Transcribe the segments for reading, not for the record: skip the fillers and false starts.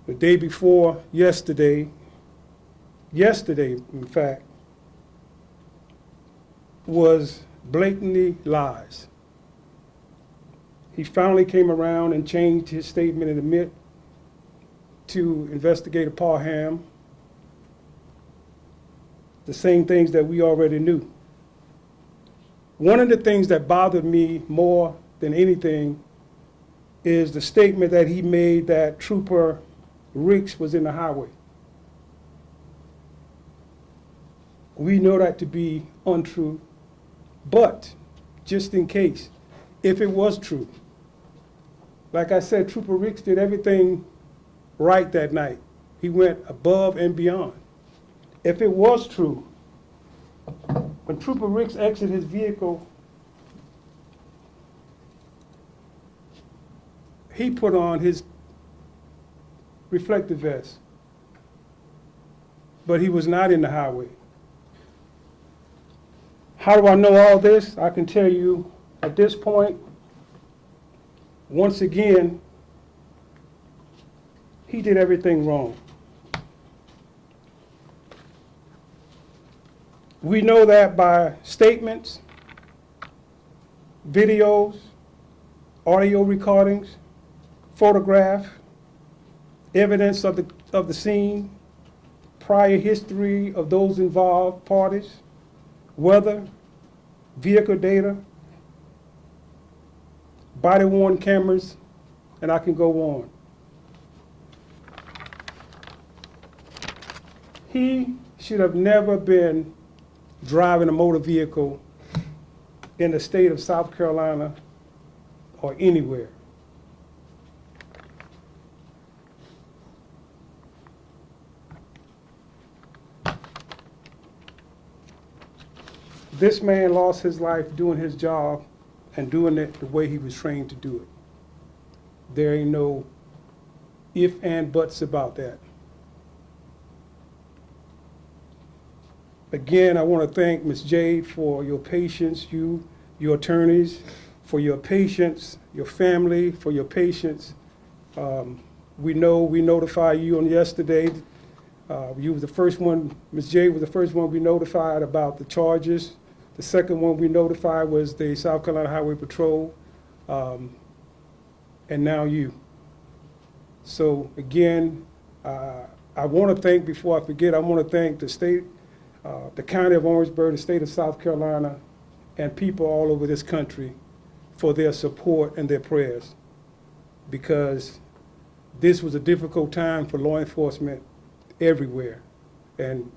the day before yesterday, in fact, was blatantly lies. He finally came around and changed his statement and admit to Investigator Parham the same things that we already knew. One of the things that bothered me more than anything is the statement that he made that Trooper Ricks was in the highway. We know that to be untrue, but just in case, if it was true, like I said, Trooper Ricks did everything right that night. He went above and beyond. If it was true, when Trooper Ricks exited his vehicle, he put on his reflective vest, but he was not in the highway. How do I know all this? I can tell you at this point, once again, he did everything wrong. We know that by statements, videos, audio recordings, photograph, evidence of the scene, prior history of those involved parties, weather, vehicle data, body-worn cameras, and I can go on. He should have never been driving a motor vehicle in the state of South Carolina or anywhere. This man lost his life doing his job and doing it the way he was trained to do it. There ain't no if and buts about that. Again, I want to thank Ms. J for your patience, your attorneys, for your patience, your family, for your patience. We notified you on yesterday. You was the first one, Ms. J was the first one we notified about the charges. The second one we notified was the South Carolina Highway Patrol, and now you. So again, I want to thank, before I forget, I want to thank the state, the county of Orangeburg, the state of South Carolina, and people all over this country for their support and their prayers, because this was a difficult time for law enforcement everywhere, and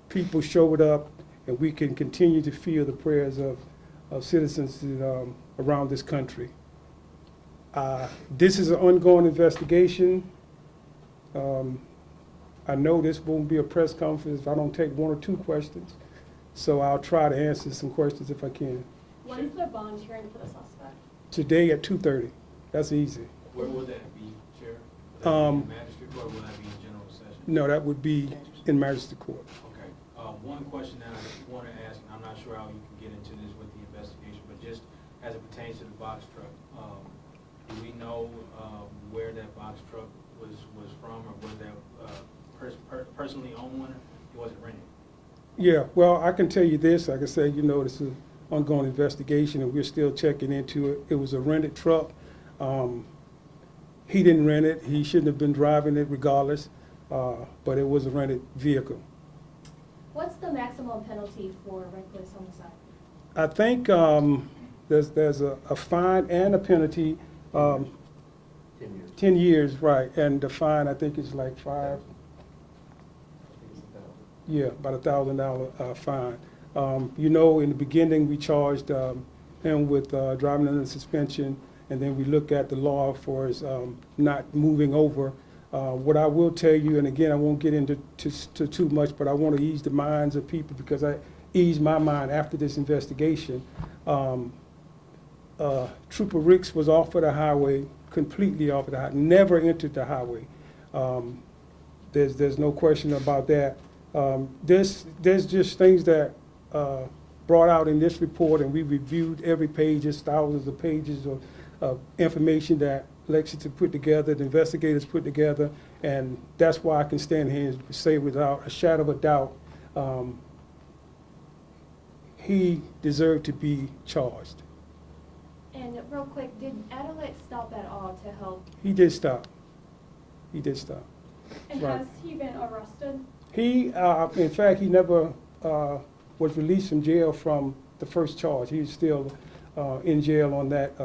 people showed up, and we can continue to feel the prayers of citizens around this country. This is an ongoing investigation. I know this won't be a press conference if I don't take one or two questions, so I'll try to answer some questions if I can. When is the bond hearing for the suspect? Today at 2:30. That's easy. Where will that be, Chair? Will that be in magistrate court, or will that be in general session? No, that would be in magistrate court. Okay. One question that I want to ask, and I'm not sure how you can get into this with the investigation, but just as it pertains to the box truck, do we know where that box truck was from, or was that personally owned one? It wasn't rented. Yeah, well, I can tell you this. Like I said, this is an ongoing investigation, and we're still checking into it. It was a rented truck. He didn't rent it. He shouldn't have been driving it regardless, but it was a rented vehicle. What's the maximum penalty for reckless homicide? I think there's a fine and a penalty. 10 years. 10 years, right, and the fine, I think, is like about $1,000 fine. In the beginning, we charged him with driving under suspension, and then we look at the law for his not moving over. What I will tell you, and again, I won't get into too much, but I want to ease the minds of people, because I eased my mind after this investigation. Trooper Ricks was off of the highway, completely off of the highway, never entered the highway. There's no question about that. There's just things that brought out in this report, and we reviewed every page, thousands of pages of information that Lexington put together, the investigators put together, and that's why I can stand here and say without a shadow of a doubt, he deserved to be charged. And real quick, did Adelec stop at all to help? He did stop. He did stop. And Right. has he been arrested? He, in fact, he never was released from jail from the first charge. He's still in jail on that,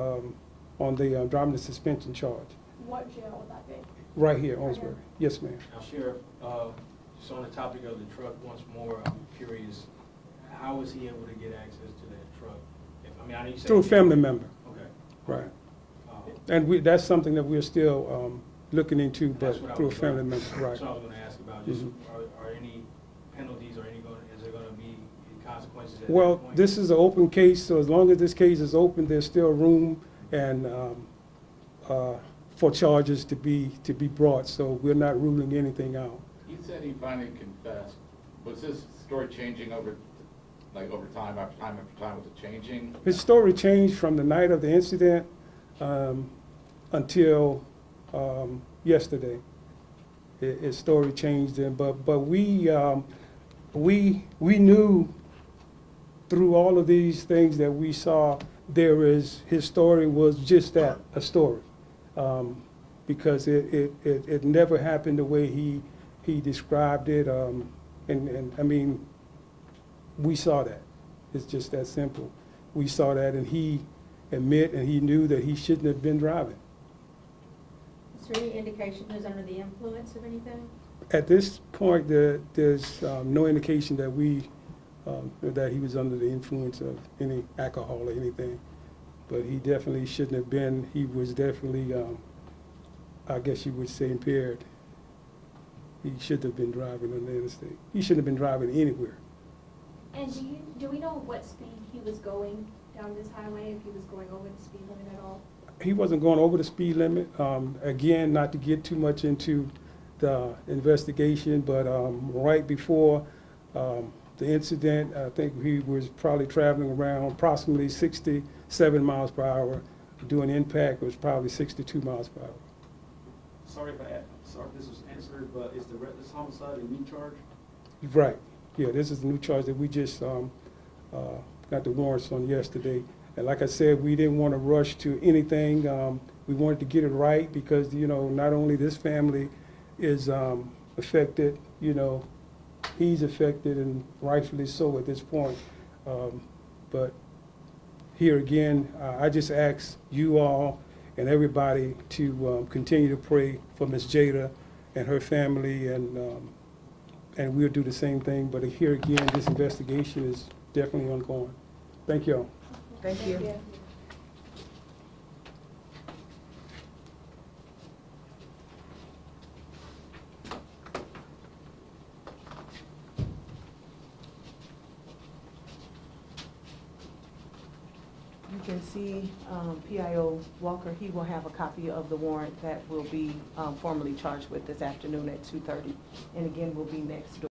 on the driving suspension charge, What jail would that be? right here, Owensboro. Yes, ma'am. Now, Sheriff, just on the topic of the truck once more, I'm curious, how was he able to get access to that truck? I mean, I know you said. Through a family member, Okay. right. Um, And that's something that we're still looking into, That's but what I through a was family gonna- member, right. That's what I was gonna ask about, just, Mhm. are any penalties or is there gonna be consequences at that Well, point? this is an open case, so as long as this case is open, there's still room and for charges to be brought, so we're not ruling anything out. He said he finally confessed. Was his story changing over time after time after time? Was it changing? His story changed from the night of the incident until yesterday. His story changed, but we knew through all of these things that we saw, his story was just that, a story. Because it never happened the way he described it, and I mean, we saw that. It's just that simple. We saw that, and he knew that he shouldn't have been driving. Is there any indication he was under the influence of anything? At this point, there's no indication that he was under the influence of any alcohol or anything. But he definitely shouldn't have been. He was definitely, I guess you would say, impaired. He shouldn't have been driving on the interstate. He shouldn't have been driving anywhere. And do we know what speed he was going down this highway, if he was going over the speed limit at all? He wasn't going over the speed limit. Again, not to get too much into the investigation, but right before the incident, I think he was probably traveling around approximately 67 miles per hour. During impact, it was probably 62 miles per hour. Sorry if this was answered, but is the reckless homicide a new charge? Right. Yeah, this is the new charge that we just got the warrants on yesterday. And like I said, we didn't want to rush to anything. We wanted to get it right because, not only this family is affected, he's affected, and rightfully so at this point. But here again, I just ask you all and everybody to continue to pray for Miss Jada and her family, and we'll do the same thing. But here again, this investigation is definitely ongoing. Thank you all. Thank you. You can see PIO Walker, he will have a copy of the warrant that will be formally charged with this afternoon at 2:30. And again, will be next door.